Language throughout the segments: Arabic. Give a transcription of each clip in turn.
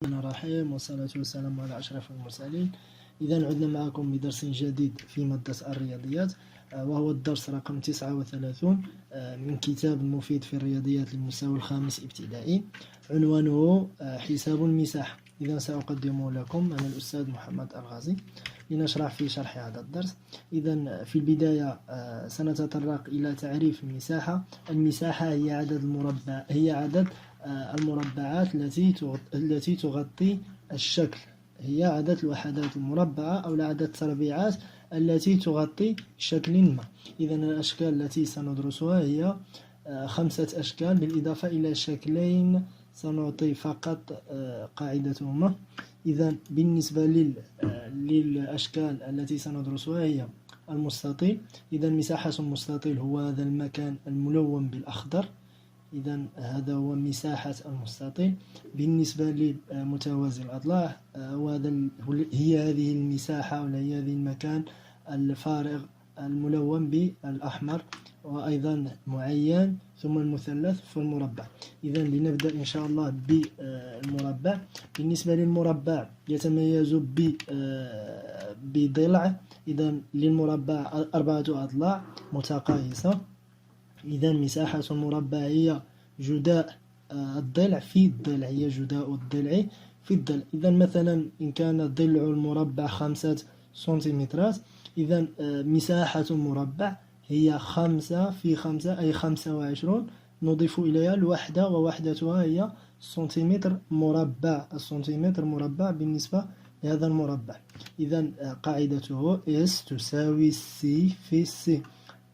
الرحمن الرحيم والصلاة والسلام على أشرف المرسلين. إذا عدنا معكم بدرس جديد في مادة الرياضيات، وهو الدرس رقم 39 من كتاب المفيد في الرياضيات للمستوى الخامس ابتدائي، عنوانه حساب المساحة. إذا سأقدم لكم أنا الأستاذ محمد الغازي لنشرح في شرح هذا الدرس. إذا في البداية سنتطرق إلى تعريف المساحة. المساحة هي عدد المربعات التي تغطي الشكل، هي عدد الوحدات المربعة أو عدد التربيعات التي تغطي شكل ما. إذا الأشكال التي سندرسها هي 5 أشكال، بالإضافة إلى شكلين سنعطي فقط قاعدتهما. إذا بالنسبة للأشكال التي سندرسها هي المستطيل. إذا مساحة المستطيل هو هذا المكان الملون بالأخضر. إذا هذا هو مساحة المستطيل. بالنسبة لمتوازي الأضلاع هي هذه المساحة، ولا هي هذه المكان الفارغ الملون بالأحمر، وأيضا معين، ثم المثلث والمربع. إذا لنبدأ إن شاء الله بالمربع. بالنسبة للمربع يتميز بضلع. إذا للمربع 4 أضلاع متقايسة. إذا مساحة المربع هي جداء الضلع في الضلع، هي جداء الضلع في الضلع. إذا مثلا إن كان ضلع المربع 5 سنتيمترات، إذا مساحة المربع هي 5 في 5 أي 25. نضيف إليها الوحدة، ووحدتها هي سنتيمتر مربع. السنتيمتر مربع بالنسبة لهذا المربع. إذا قاعدته S تساوي C في C.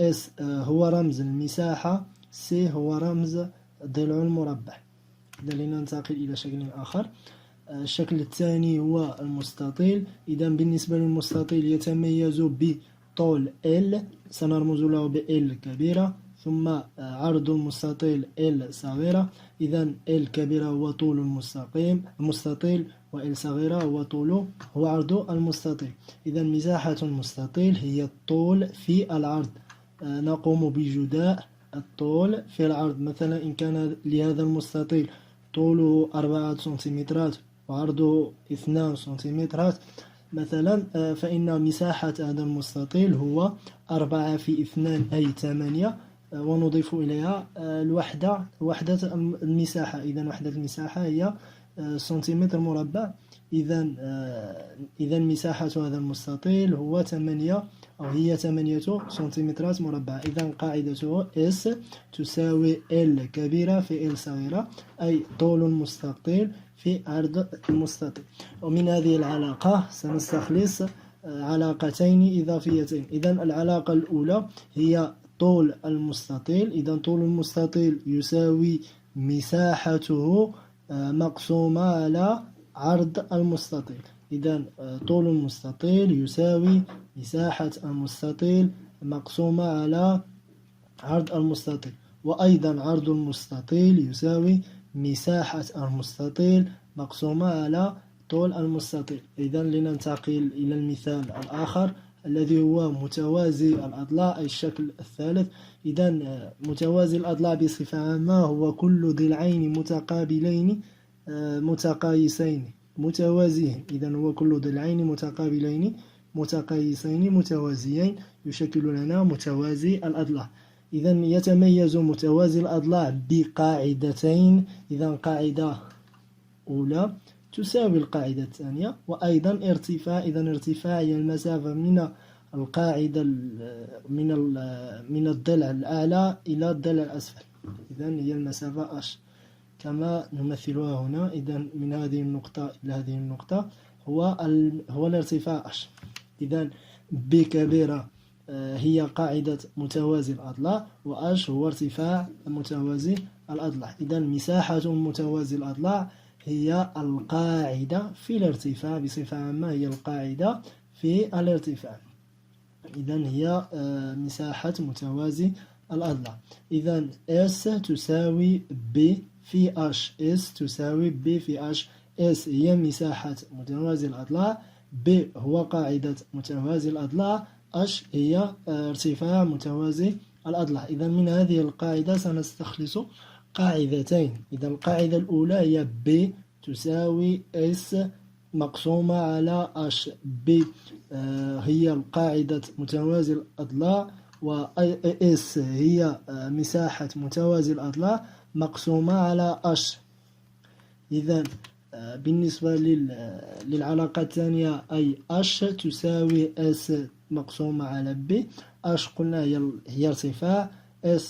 S هو رمز المساحة، C هو رمز ضلع المربع. إذا لننتقل إلى شكل آخر. الشكل الثاني هو المستطيل. إذا بالنسبة للمستطيل يتميز بطول L، سنرمز له ب L كبيرة، ثم عرض المستطيل L صغيرة. إذا L كبيرة هو طول المستطيل، و L صغيرة هو عرض المستطيل. إذا مساحة المستطيل هي الطول في العرض. نقوم بجداء الطول في العرض. مثلا إن كان لهذا المستطيل طوله 4 سنتيمترات وعرضه 2 سنتيمترات مثلا، فإن مساحة هذا المستطيل هو 4 في 2 أي 8، ونضيف إليها وحدة المساحة. إذا وحدة المساحة هي سنتيمتر مربع. إذا مساحة هذا المستطيل هو 8 أو هي 8 سنتيمترات مربع. إذا قاعدته S تساوي L كبيرة في L صغيرة، أي طول المستطيل في عرض المستطيل. ومن هذه العلاقة سنستخلص علاقتين إضافيتين. إذا العلاقة الأولى هي طول المستطيل. إذا طول المستطيل يساوي مساحته مقسومة على عرض المستطيل. إذا طول المستطيل يساوي مساحة المستطيل مقسومة على عرض المستطيل، وأيضا عرض المستطيل يساوي مساحة المستطيل مقسومة على طول المستطيل. إذا لننتقل إلى المثال الآخر الذي هو متوازي الأضلاع، أي الشكل الثالث. إذا متوازي الأضلاع بصفة عامة هو كل ضلعين متقابلين متقايسين متوازيين. إذا هو كل ضلعين متقابلين متقايسين متوازيين يشكل لنا متوازي الأضلاع. إذا يتميز متوازي الأضلاع بقاعدتين. إذا قاعدة أولى تساوي القاعدة الثانية، وأيضا ارتفاع. إذا ارتفاع هي المسافة من القاعدة من الضلع الأعلى إلى الضلع الأسفل. إذا هي المسافة H كما نمثلها هنا. إذا من هذه النقطة إلى هذه النقطة هو الارتفاع H. إذا B كبيرة هي قاعدة متوازي الأضلاع، وH هو ارتفاع متوازي الأضلاع. إذا مساحة متوازي الأضلاع هي القاعدة في الارتفاع. بصفة عامة هي القاعدة في الارتفاع. إذا هي مساحة متوازي الأضلاع. إذا S تساوي B في H. S تساوي B في H. S هي مساحة متوازي الأضلاع، B هو قاعدة متوازي الأضلاع، H هي ارتفاع متوازي الأضلاع. إذا من هذه القاعدة سنستخلص قاعدتين. إذا القاعدة الأولى هي B تساوي S مقسومة على H. B هي القاعدة متوازي الأضلاع، و S هي مساحة متوازي الأضلاع مقسومة على H. إذا بالنسبة للعلاقة الثانية أي H تساوي S مقسومة على B. H قلنا هي ارتفاع، S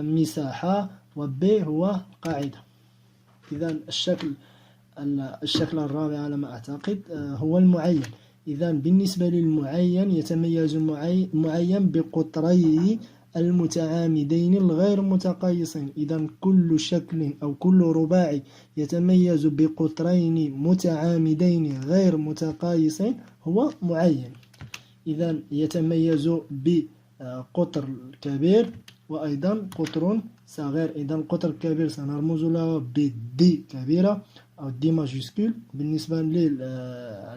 مساحة، و B هو قاعدة. إذا الشكل الرابع على ما أعتقد هو المعين. إذا بالنسبة للمعين يتميز المعين بقطريه المتعامدين الغير متقايسين. إذا كل شكل أو كل رباعي يتميز بقطرين متعامدين غير متقايسين هو معين. إذا يتميز بقطر كبير وأيضا قطر صغير. إذا القطر الكبير سنرمز له ب D كبيرة أو D ماجيسكول. بالنسبة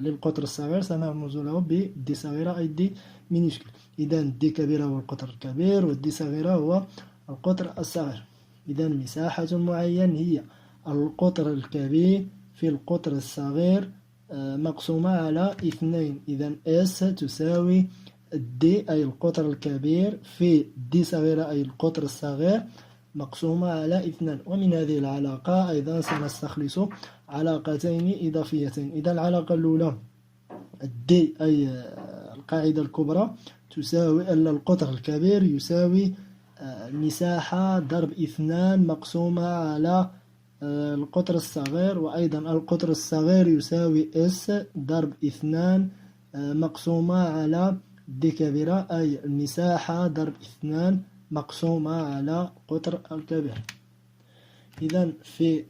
للقطر الصغير سنرمز له ب D صغيرة أي D مينيسكول. إذا D كبيرة هو القطر الكبير، و D صغيرة هو القطر الصغير. إذا مساحة معين هي القطر الكبير في القطر الصغير مقسومة على 2. إذا S تساوي D أي القطر الكبير في D صغيرة أي القطر الصغير مقسومة على 2. ومن هذه العلاقة أيضا سنستخلص علاقتين إضافيتين. إذا العلاقة الأولى D أي القاعدة الكبرى تساوي القطر الكبير يساوي مساحة ضرب 2 مقسومة على القطر الصغير، وأيضا القطر الصغير يساوي S ضرب 2 مقسومة على D كبيرة أي المساحة ضرب 2 مقسومة على قطر الكبير. إذا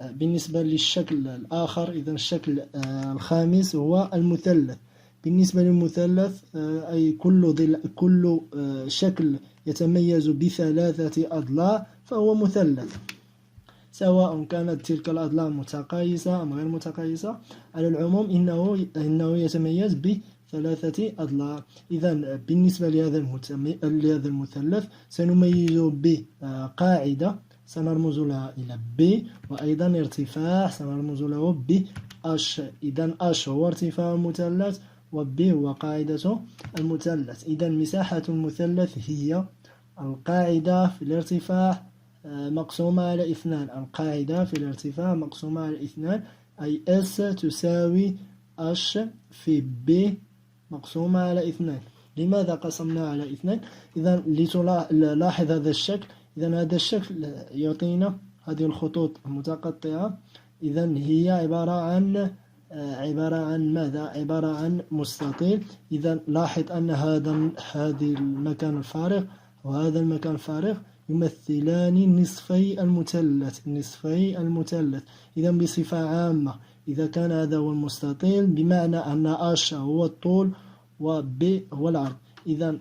بالنسبة للشكل الآخر، إذا الشكل الخامس هو المثلث. بالنسبة للمثلث أي كل شكل يتميز بثلاثة أضلاع فهو مثلث، سواء كانت تلك الأضلاع متقايسة أم غير متقايسة. على العموم إنه يتميز بثلاثة أضلاع. إذا بالنسبة لهذا المثلث سنميز بقاعدة سنرمز لها إلى B، وأيضا ارتفاع سنرمز له ب H. إذا H هو ارتفاع المثلث، و B هو قاعدة المثلث. إذا مساحة المثلث هي القاعدة في الارتفاع مقسومة على 2. القاعدة في الارتفاع مقسومة على 2 أي S تساوي H في B مقسومة على 2. لماذا قسمنا على 2؟ إذا لتلاحظ هذا الشكل. إذا هذا الشكل يعطينا هذه الخطوط المتقطعة. إذا هي عبارة عن ماذا؟ عبارة عن مستطيل. إذا لاحظ أن هذا المكان الفارغ وهذا المكان الفارغ يمثلان نصفي المثلث. إذا بصفة عامة إذا كان هذا هو المستطيل بمعنى أن H هو الطول و B هو العرض. إذا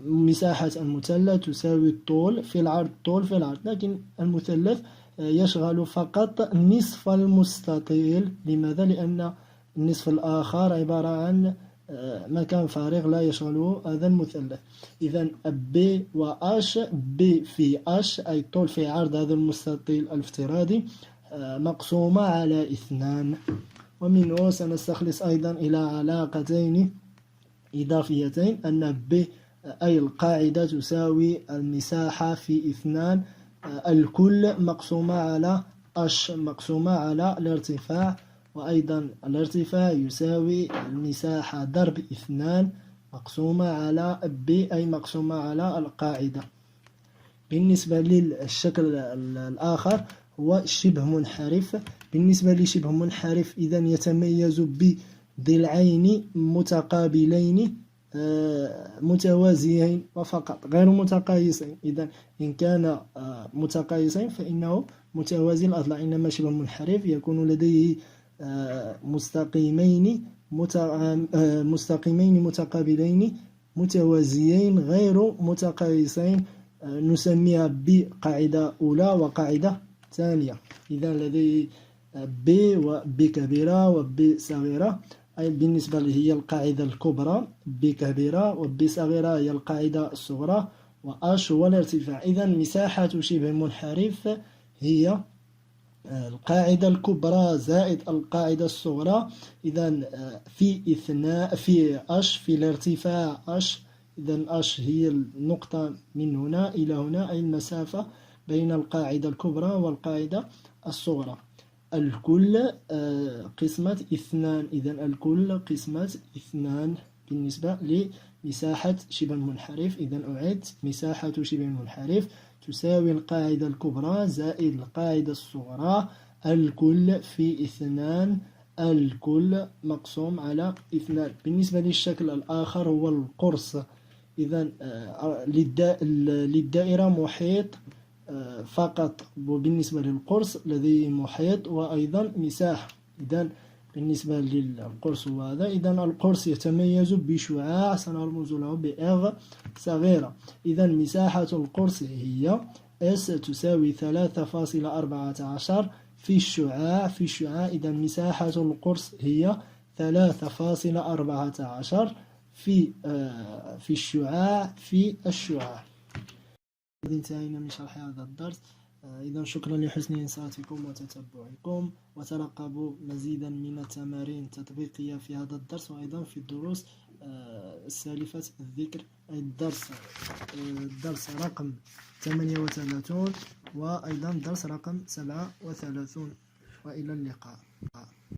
مساحة المثلث تساوي الطول في العرض، لكن المثلث يشغل فقط نصف المستطيل. لماذا؟ لأن النصف الآخر عبارة عن مكان فارغ لا يشغله هذا المثلث. إذا B و H، B في H أي طول في عرض هذا المستطيل الافتراضي مقسومة على 2. ومنه سنستخلص أيضا إلى علاقتين إضافيتين أن B أي القاعدة تساوي المساحة في 2 الكل مقسومة على H مقسومة على الارتفاع، وأيضا الارتفاع يساوي المساحة ضرب 2 مقسومة على B أي مقسومة على القاعدة. بالنسبة للشكل الآخر هو شبه منحرف. بالنسبة لشبه منحرف إذا يتميز بضلعين متقابلين متوازيين وفقط غير متقايسين. إذا إن كان متقايسين فإنه متوازي الأضلاع، إنما شبه منحرف يكون لديه مستقيمين متقابلين متوازيين غير متقايسين، نسميها بقاعدة أولى وقاعدة ثانية. إذا لديه B و B كبيرة و B صغيرة، أي بالنسبة له هي القاعدة الكبرى B كبيرة، و B صغيرة هي القاعدة الصغرى، و H هو الارتفاع. إذا مساحة شبه منحرف هي القاعدة الكبرى زائد القاعدة الصغرى. إذا في اثنان في أش في الارتفاع أش. إذا أش هي النقطة من هنا إلى هنا، أي المسافة بين القاعدة الكبرى والقاعدة الصغرى. الكل قسمة اثنان. إذا الكل قسمة اثنان بالنسبة لمساحة شبه المنحرف. إذا أعيد: مساحة شبه المنحرف تساوي القاعدة الكبرى زائد القاعدة الصغرى الكل في اثنان، الكل مقسوم على اثنان. بالنسبة للشكل الآخر هو القرص. إذا للدائرة محيط فقط، وبالنسبة للقرص لديه محيط وأيضا مساحة. إذا بالنسبة للقرص هذا، إذا القرص يتميز بشعاع سنرمز له بإغ صغيرة. إذا مساحة القرص هي S تساوي 3.14 في الشعاع. إذا مساحة القرص هي 3.14 في الشعاع. انتهينا من شرح هذا الدرس. إذا شكرا لحسن إنصاتكم وتتبعكم، وترقبوا مزيدا من التمارين التطبيقية في هذا الدرس وأيضا في الدروس السالفة الذكر. الدرس رقم 38 وأيضا درس رقم 37. وإلى اللقاء.